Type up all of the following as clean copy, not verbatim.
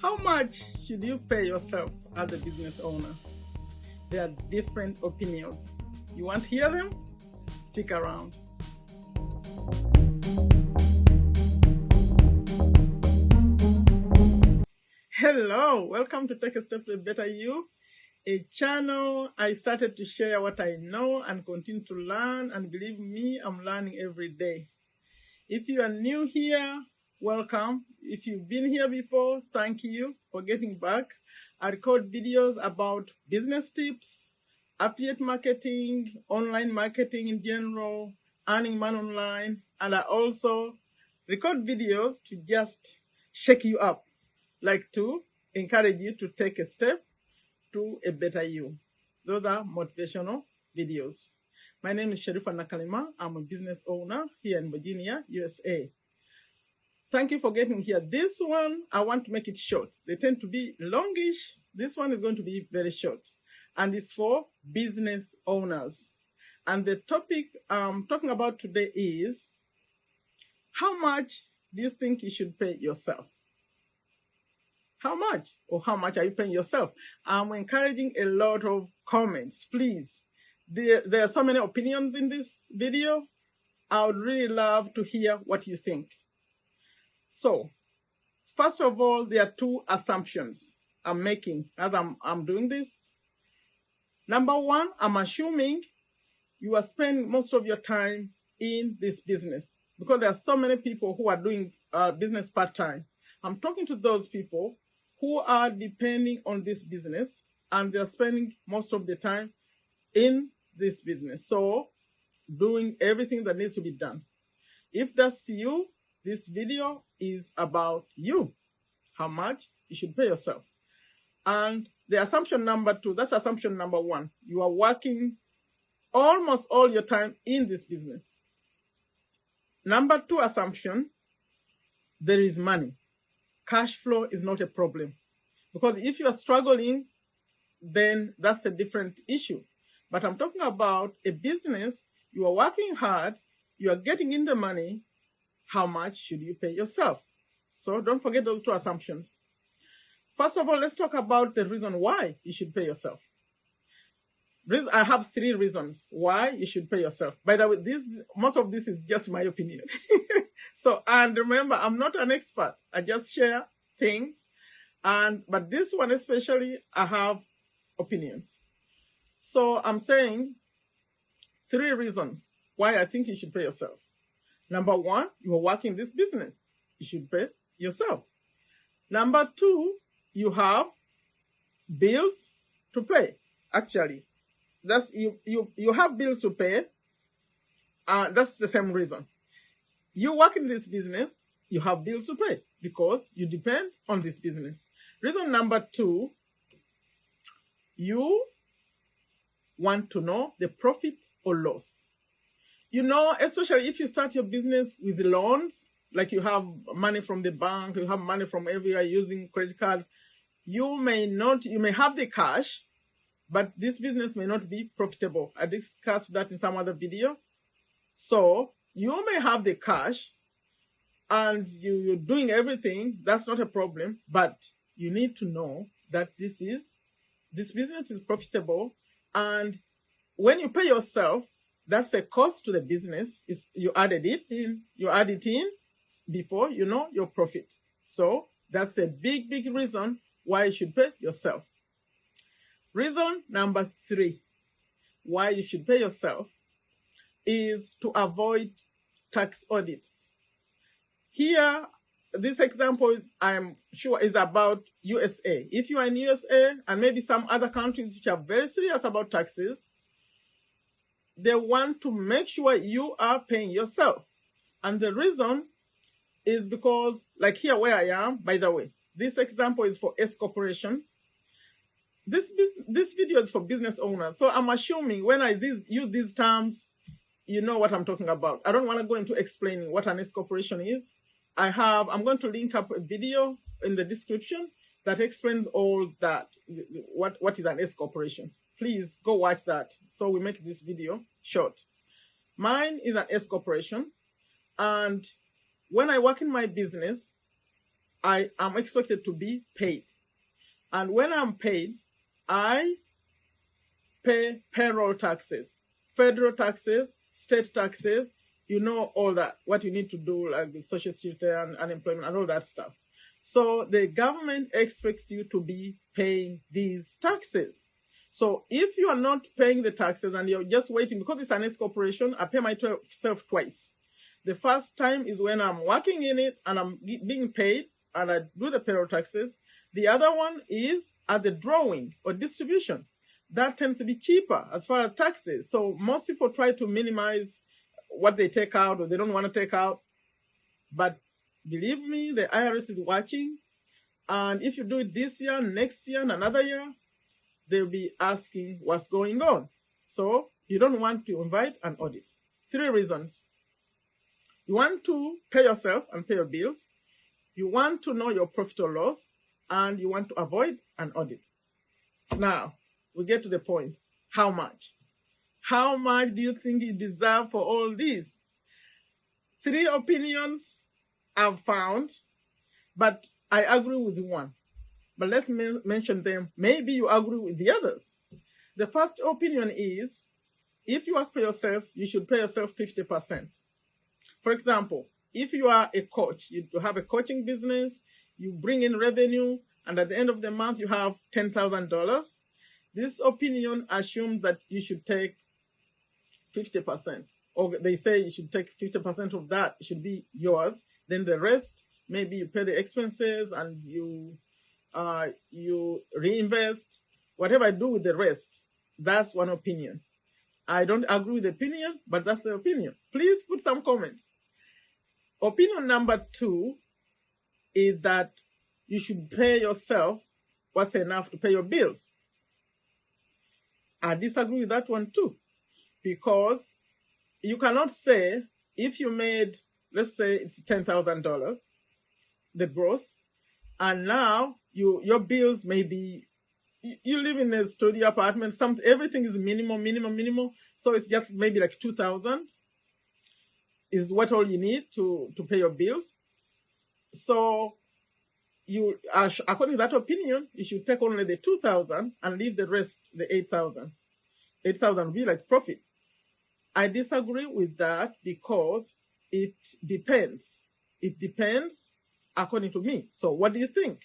How much should you pay yourself as a business owner? There are different opinions. You want to hear them? Stick around. Hello, welcome to Take a Step to a Better You, a channel I started to share what I know and continue to learn, and believe me, I'm learning every day. If you are new here, welcome. If you've been here before, thank you for getting back. I record videos about business tips, affiliate marketing, online marketing in general, earning money online, and I also record videos to just shake you up, like to encourage you to take a step to a better you. Those are motivational videos. My name is Sharifa Nakalima. I'm a business owner here in Virginia, USA. Thank you for getting here. This one, I want to make it short. They tend to be longish. This one is going to be very short. And it's for business owners. And the topic I'm talking about today is, how much do you think you should pay yourself? How much? Or how much are you paying yourself? I'm encouraging a lot of comments, please. There are so many opinions in this video. I would really love to hear what you think. So, first of all, there are two assumptions I'm making as I'm doing this. Number one, I'm assuming you are spending most of your time in this business, because there are so many people who are doing business part-time. I'm talking to those people who are depending on this business, and they're spending most of the time in this business. So, doing everything that needs to be done. If that's you, this video is about you. How much you should pay yourself. And the assumption number two, that's assumption number one. You are working almost all your time in this business. Number two assumption, there is money. Cash flow is not a problem. Because if you are struggling, then that's a different issue. But I'm talking about a business, you are working hard, you are getting in the money, how much should you pay yourself? So don't forget those two assumptions. First of all, let's talk about the reason why you should pay yourself. I have three reasons why you should pay yourself. By the way, most of this is just my opinion. And remember, I'm not an expert. I just share things. But this one especially, I have opinions. So I'm saying three reasons why I think you should pay yourself. Number one, you are working this business. You should pay yourself. Number two, you have bills to pay. Actually, that's you have bills to pay. That's the same reason. You work in this business, you have bills to pay because you depend on this business. Reason number two, you want to know the profit or loss. You know, especially if you start your business with loans, like you have money from the bank, you have money from everywhere using credit cards, you may have the cash, but this business may not be profitable. I discussed that in some other video. So you may have the cash and you're doing everything, that's not a problem, but you need to know that this business is profitable, and when you pay yourself, that's a cost to the business. You added it in before you know your profit. So that's a big reason why you should pay yourself. Reason number three, why you should pay yourself, is to avoid tax audits. Here, this example, I'm sure, is about USA. If you are in USA and maybe some other countries which are very serious about taxes, they want to make sure you are paying yourself. And the reason is because, like here where I am, by the way, this example is for S corporations. This video is for business owners. So I'm assuming when I use these terms, you know what I'm talking about. I don't want to go into explaining what an S corporation is. I'm going to link up a video in the description that explains all that, what is an S corporation. Please go watch that so we make this video short. Mine is an S corporation, and when I work in my business, I am expected to be paid. And when I'm paid, I pay payroll taxes, federal taxes, state taxes, all that, what you need to do, like the social security and unemployment and all that stuff. So the government expects you to be paying these taxes. So if you are not paying the taxes and you're just waiting, because it's an S corporation, I pay myself twice. The first time is when I'm working in it and I'm being paid and I do the payroll taxes. The other one is as a drawing or distribution. That tends to be cheaper as far as taxes. So most people try to minimize what they take out or they don't want to take out. But believe me, the IRS is watching. And if you do it this year, next year, and another year, they'll be asking what's going on. So you don't want to invite an audit. 3 reasons. You want to pay yourself and pay your bills. You want to know your profit or loss. And you want to avoid an audit. Now, we get to the point. How much? How much do you think you deserve for all this? 3 opinions I've found, but I agree with one. But let's mention them. Maybe you agree with the others. The first opinion is, if you work for yourself, you should pay yourself 50%. For example, if you are a coach, you have a coaching business, you bring in revenue, and at the end of the month, you have $10,000. This opinion assumes that you should take 50%. Or they say you should take 50% of that. It should be yours. Then the rest, maybe you pay the expenses and you reinvest. Whatever I do with the rest, that's one opinion. I don't agree with the opinion, but that's the opinion. Please put some comments. Opinion number 2 is that you should pay yourself what's enough to pay your bills. I disagree with that one too, because you cannot say if you made, let's say it's $10,000, the gross, and now your bills may be, you live in a studio apartment, everything is minimum, so it's just maybe like $2,000 is what all you need to pay your bills. So you, according to that opinion, you should take only the $2,000 and leave the rest, the $8,000. $8,000 would be like profit. I disagree with that because it depends. It depends according to me. So what do you think?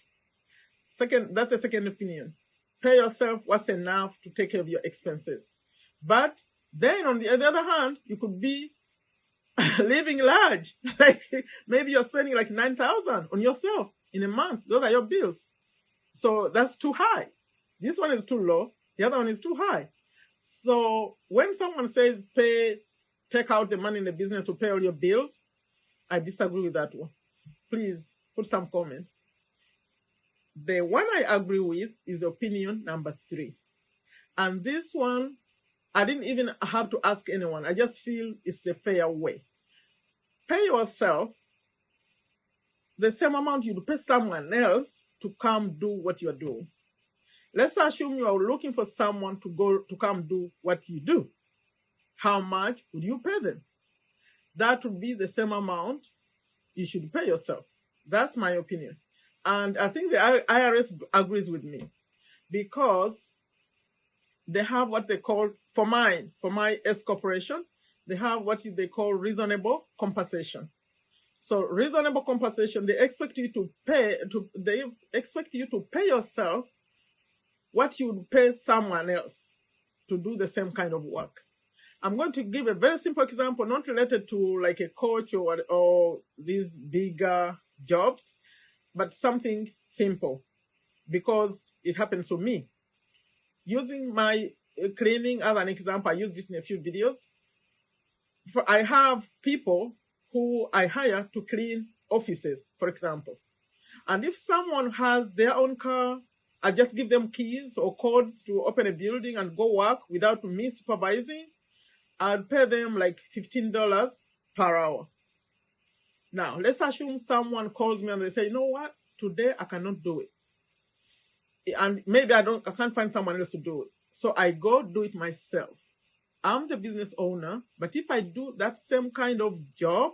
That's the second opinion. Pay yourself what's enough to take care of your expenses. But then on the other hand, you could be living large. Like maybe you're spending like $9,000 on yourself in a month. Those are your bills. So that's too high. This one is too low. The other one is too high. So when someone says take out the money in the business to pay all your bills, I disagree with that one. Please put some comments. The one I agree with is opinion number 3. And this one, I didn't even have to ask anyone. I just feel it's the fair way. Pay yourself the same amount you'd pay someone else to come do what you're doing. Let's assume you are looking for someone to come do what you do. How much would you pay them? That would be the same amount you should pay yourself. That's my opinion. And I think the IRS agrees with me because they have what they call, for my S corporation, they have what they call reasonable compensation. So reasonable compensation, they expect you to pay yourself what you would pay someone else to do the same kind of work. I'm going to give a very simple example, not related to like a coach or these bigger jobs, but something simple because it happens to me. Using my cleaning as an example, I used this in a few videos. I have people who I hire to clean offices, for example. And if someone has their own car, I just give them keys or codes to open a building and go work without me supervising. I'd pay them like $15 per hour. Now, let's assume someone calls me and they say, you know what? Today I cannot do it. And maybe I can't find someone else to do it. So I go do it myself. I'm the business owner, but if I do that same kind of job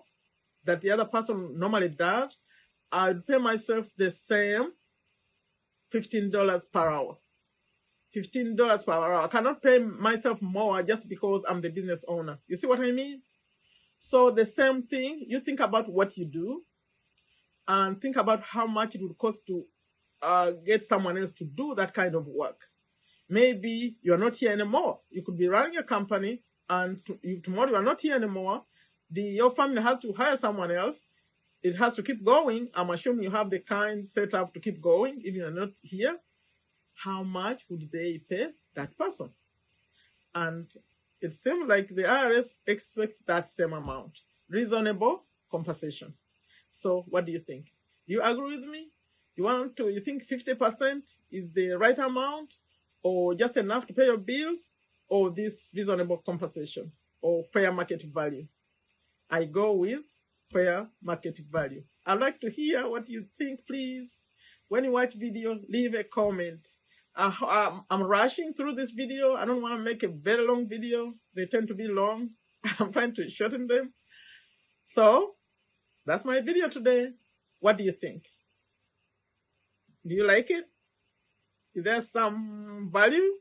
that the other person normally does, I'd pay myself the same $15 per hour. $15 per hour. I cannot pay myself more just because I'm the business owner. You see what I mean? So the same thing, you think about what you do and think about how much it would cost to get someone else to do that kind of work. Maybe you're not here anymore. You could be running a company and tomorrow you are not here anymore. Your family has to hire someone else. It has to keep going. I'm assuming you have the kind set up to keep going if you're not here. How much would they pay that person? And it seems like the IRS expects that same amount. Reasonable compensation. So what do you think? Do you agree with me? You think 50% is the right amount, or just enough to pay your bills, or this reasonable compensation, or fair market value? I go with fair market value. I'd like to hear what you think, please. When you watch video, leave a comment. I'm rushing through this video. I don't want to make a very long video. They tend to be long. I'm trying to shorten them. So that's my video today. What do you think? Do you like it? Is there some value?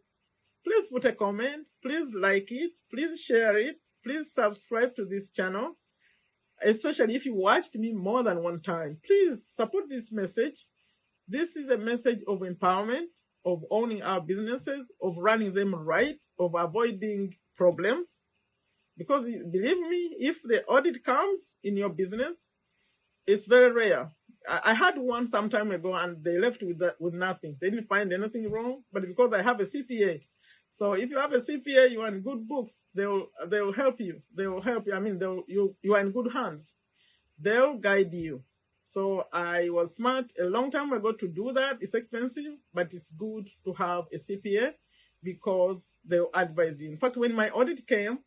Please put a comment. Please like it. Please share it. Please subscribe to this channel. Especially if you watched me more than one time. Please support this message. This is a message of empowerment, of owning our businesses, of running them right, of avoiding problems. Because believe me, if the audit comes in your business, it's very rare. I had one some time ago and they left with nothing. They didn't find anything wrong, but because I have a CPA. So if you have a CPA, you are in good books. They will help you. They will help you. I mean, you are in good hands. They'll guide you. So I was smart a long time ago to do that. It's expensive, but it's good to have a CPA because they'll advise you. In fact, when my audit came,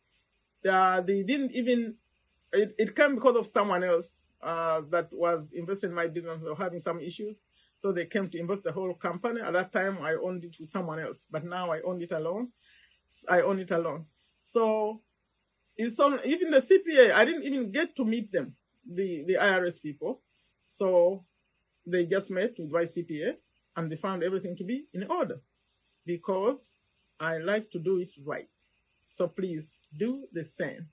they didn't even, it came because of someone else that was invested in my business or having some issues. So they came to invest the whole company. At that time, I owned it with someone else, but now I own it alone. So even the CPA, I didn't even get to meet them, the IRS people. So they just met with my CPA and they found everything to be in order because I like to do it right. So please do the same.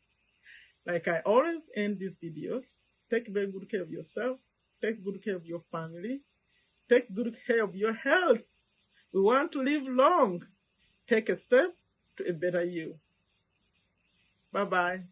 Like I always end these videos, take very good care of yourself, take good care of your family, take good care of your health. We want to live long. Take a step to a better you. Bye-bye.